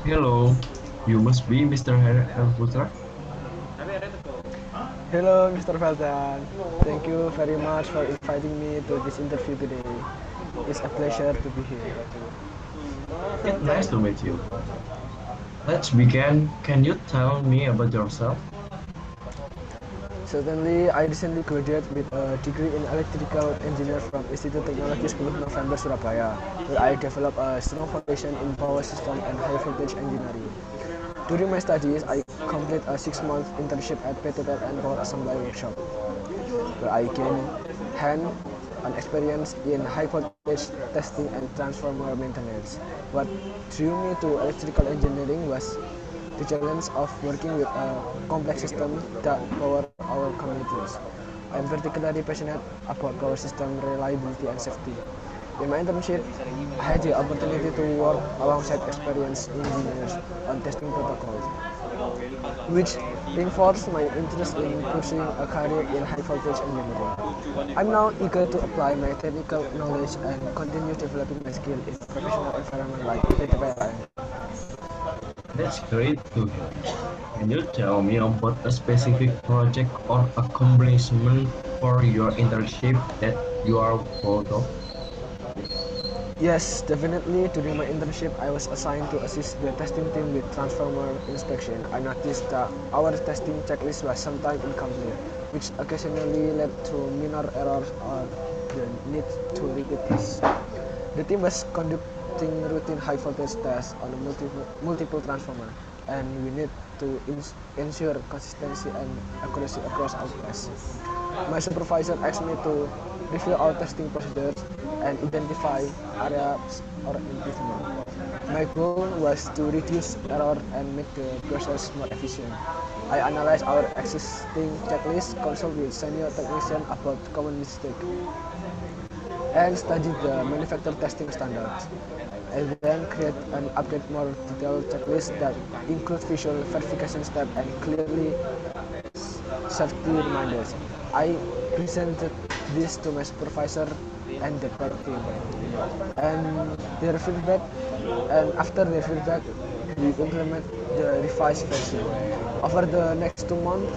Hello, you must be Mr. Helputra. Hello, Mr. Felton. Thank you very much for inviting me to this interview today. It's a pleasure to be here. It's nice to meet you. Let's begin. Can you tell me about yourself? Certainly, I recently graduated with a degree in electrical engineer from Institut Teknologi 10 November Surabaya, where I developed a strong foundation in power system and high voltage engineering. During my studies, I completed a 6-month internship at PT PLN Power Assembly Workshop, where I gained hand-on experience in high voltage testing and transformer maintenance. What drew me to electrical engineering was the challenge of working with a complex system that power our communities. I'm particularly passionate about power system reliability and safety. In my internship, I had the opportunity to work alongside experienced engineers on testing protocols, which reinforced my interest in pursuing a career in high voltage engineering. I'm now eager to apply my technical knowledge and continue developing my skill in professional environment like PTPLN. That's great to hear. Can you tell me about a specific project or accomplishment for your internship that you are proud of? Yes, definitely. During my internship, I was assigned to assist the testing team with transformer inspection. I noticed that our testing checklist was sometimes incomplete, which occasionally led to minor errors or the need to repeat tests. The team was conducting routine high voltage tests on a multiple transformer, and we need to ensure consistency and accuracy across our tests. My supervisor asked me to review our testing procedures and identify areas or improvement. My goal was to reduce error and make the process more efficient. I analyzed our existing checklist, consult with senior technicians about common mistakes, and studied the manufacturer testing standards. I then create an update more detailed checklist that include visual verification steps and clearly safety reminders. I presented this to my supervisor and the tech team, and their feedback. And after their feedback, we implement the revised version. Over the next 2 months,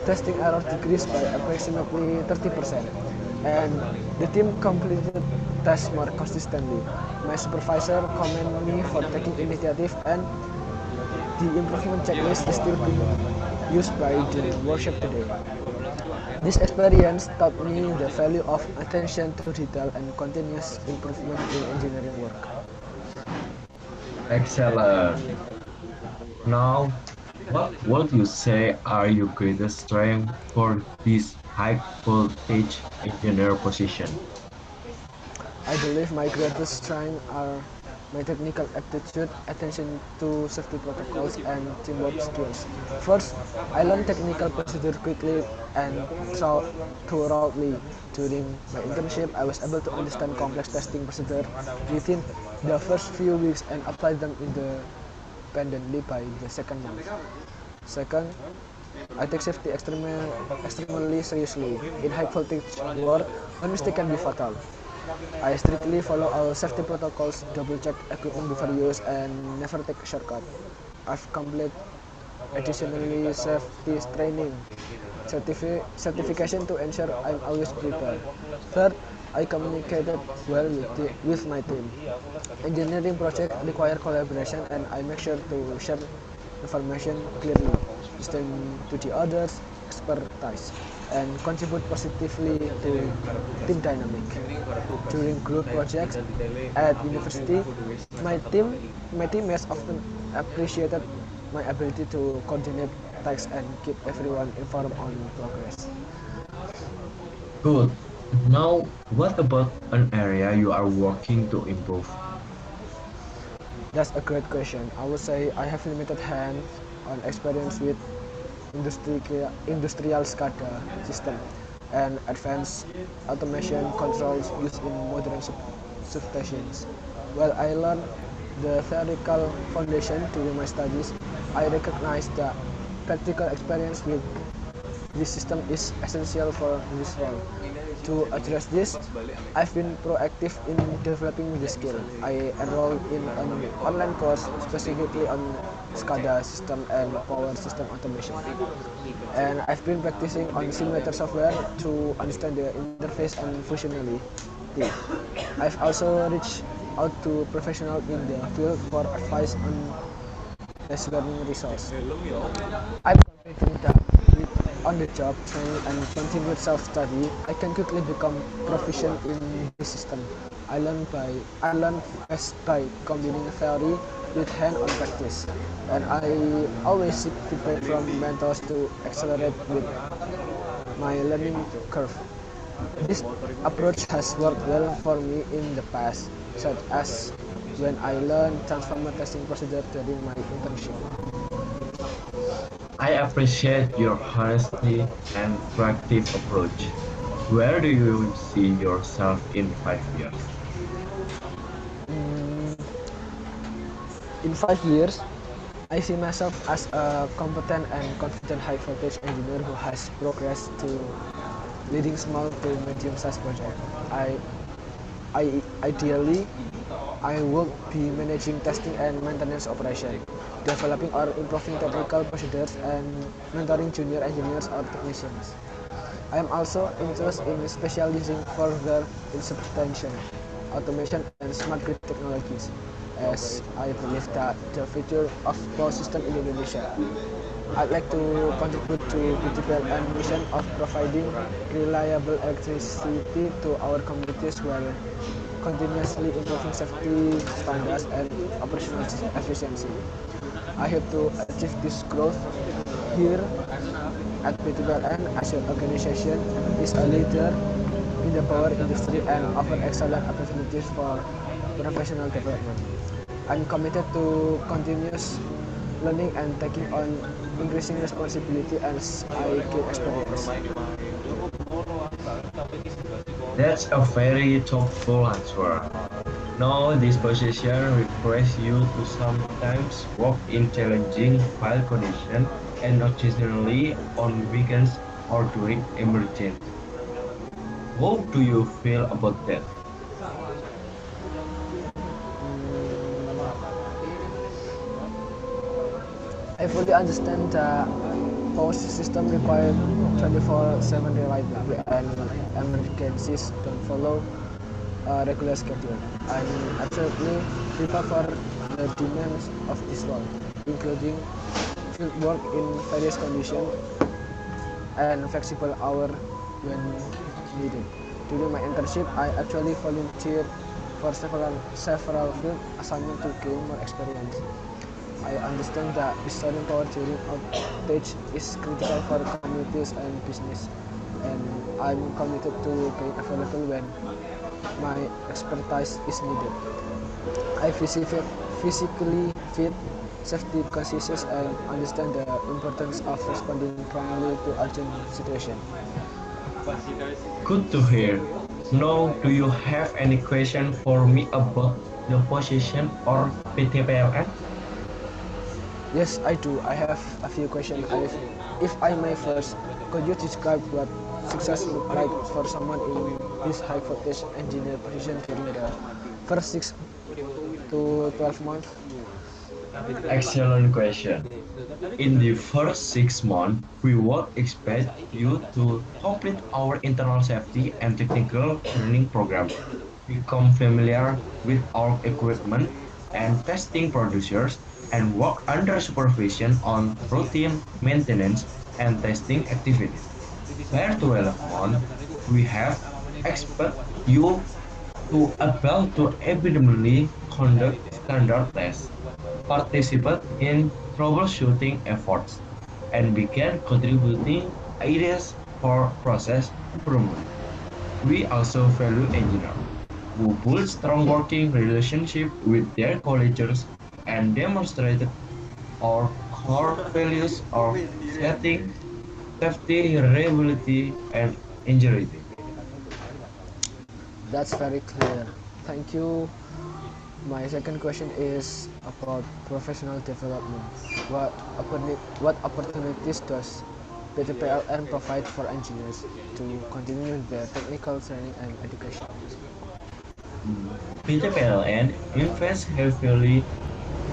testing error decreased by approximately 30%, and the team completed tests more consistently. My supervisor commended me for taking initiative, and the improvement checklist is still being used by the workshop today. This experience taught me the value of attention to detail and continuous improvement in engineering work. Excellent. Now, what would you say are your greatest strengths for this high voltage engineer position? I believe my greatest strengths are my technical aptitude, attention to safety protocols, and teamwork skills. First, I learned technical procedure quickly and thoroughly. During my internship, I was able to understand complex testing procedure within the first few weeks and apply them independently by the second month. Second, I take safety extremely seriously. In high voltage work, one mistake can be fatal. I strictly follow all safety protocols, double check equipment before use, and never take a shortcut. I've completed additionally safety training certification to ensure I'm always prepared. Third, I communicated well with my team. Engineering projects require collaboration, and I make sure to share information clearly, listen to the others' expertise, and contribute positively to team dynamic. During group projects at university, my team my teammates often appreciated my ability to coordinate tasks and keep everyone informed on progress. Good. Now, what about an area you are working to improve? That's a great question. I would say I have limited hand-on experience with industrial SCADA system and advanced automation controls used in modern substations. While I learned the theoretical foundation during my studies, I recognize that practical experience with this system is essential for this role. To address this, I've been proactive in developing the skill. I enrolled in an online course specifically on SCADA system and power system automation. And I've been practicing on simulator software to understand the interface and functionality. I've also reached out to professionals in the field for advice on best learning resource. I'm confident that with on-the-job training and continued self-study, I can quickly become proficient in this system. I learn best by combining theory with hand-on practice, and I always seek feedback from mentors to accelerate with my learning curve. This approach has worked well for me in the past, such as when I learned transformer testing procedure during my internship. I appreciate your honesty and proactive approach. Where do you see yourself in 5 years? Mm, in 5 years, I see myself as a competent and confident high voltage engineer who has progressed to leading small to medium-sized projects. Ideally, I will be managing testing and maintenance operation, developing or improving technical procedures, and mentoring junior engineers or technicians. I am also interested in specializing further in substation, automation, and smart grid technologies, as I believe that the future of power system in Indonesia. I'd like to contribute to BTPLN mission of providing reliable electricity to our communities while continuously improving safety standards and operational efficiency. I hope to achieve this growth here at BTPLN as an organization is a leader in the power industry and offer excellent opportunities for professional development. I'm committed to continuous learning and taking on increasing responsibility as I gain experience. That's a very thoughtful answer. Now, this position requires you to sometimes work in challenging file conditions and occasionally on weekends or during emergencies. How do you feel about that? I fully understand that power system require 24/7 reliability and emergencies don't follow a regular schedule. I'm absolutely prepared for the demands of this role, including field work in various conditions and flexible hours when needed. During my internship, I actually volunteered for several field assignments to gain more experience. I understand that restoring power during outage is critical for communities and business, and I'm committed to being available when my expertise is needed. I physically fit, safety conscious, and understand the importance of responding promptly to urgent situations. Good to hear. Now, do you have any question for me about the position or PTPLN? Yes, I do. I have a few questions. If I may first, could you describe what success look like for someone in this high voltage engineer position during the first 6 to 12 months? Excellent question. In the first 6 months, we would expect you to complete our internal safety and technical training program, become familiar with our equipment and testing procedures, and work under supervision on routine maintenance and testing activities. Prior to 12 months, we have expect you to able to evidently conduct standard tests, participate in troubleshooting efforts, and begin contributing ideas for process improvement. We also value engineers who build strong working relationships with their colleagues and demonstrated our core values of setting, safety, reliability, and integrity. That's very clear. Thank you. My second question is about professional development. What opportunities does PTPLN provides for engineers to continue their technical training and education. PTPLN invests heavily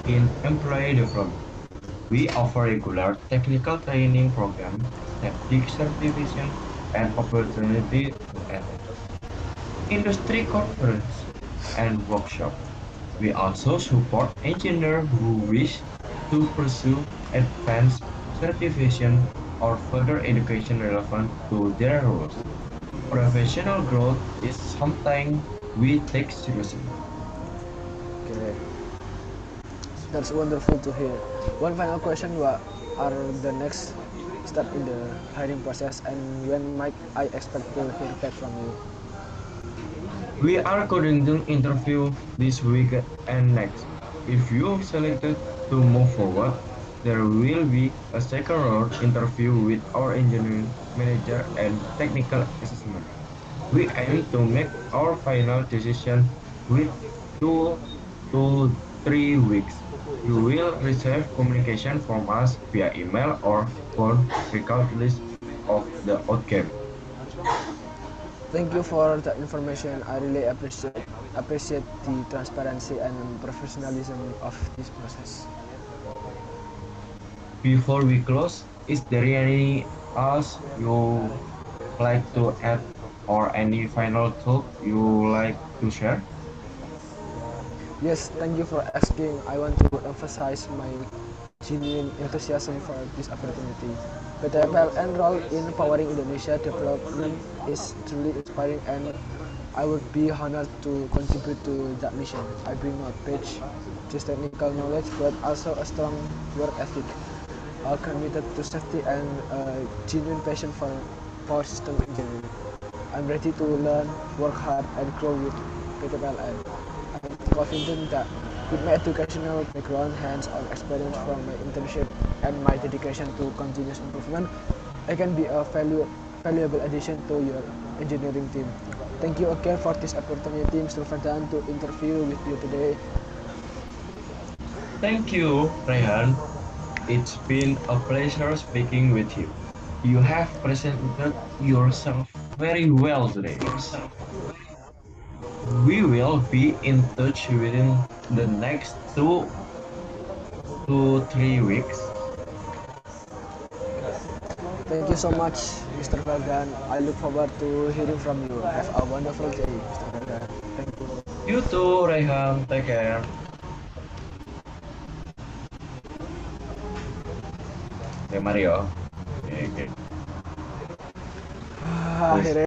in employee development. We offer regular technical training programs, safety certification, and opportunity to attend industry conference and workshop. We also support engineers who wish to pursue advanced certification or further education relevant to their roles. Professional growth is something we take seriously. Okay, that's wonderful to hear. One final question: what are the next step in the hiring process, and when might I expect to hear back from you? We are conducting interview this week and next. If you selected to move forward, there will be a second round interview with our engineering manager and technical assessment. We aim to make our final decision with 2 to 3 weeks. You will receive communication from us via email or phone regardless of the outcome. Thank you for the information. I really appreciate the transparency and professionalism of this process. Before we close, is there any else you like to add or any final thought you like to share? Yes, thank you for asking. I want to emphasize my genuine enthusiasm for this opportunity. PTPLN role in powering Indonesia development is truly inspiring, and I would be honored to contribute to that mission. I bring not just technical knowledge, but also a strong work ethic, all committed to safety and a genuine passion for power system engineering. I'm ready to learn, work hard, and grow with PTPLN. I'm confident that with my educational background, hands-on experience from my internship, and my dedication to continuous improvement, I can be a valuable addition to your engineering team. Thank you again for this opportunity, Mr. Fardan, to interview with you today. Thank you, Rehan. It's been a pleasure speaking with you. You have presented yourself very well today. We will be in touch within the next 2 to 3 weeks. Thank you so much, Mr. Fardan. I look forward to hearing from you. Have a wonderful day, Mr. Fardan. Thank you. You too, Rehan. Take care. Oke, Mario. Oke, oke. Akhirnya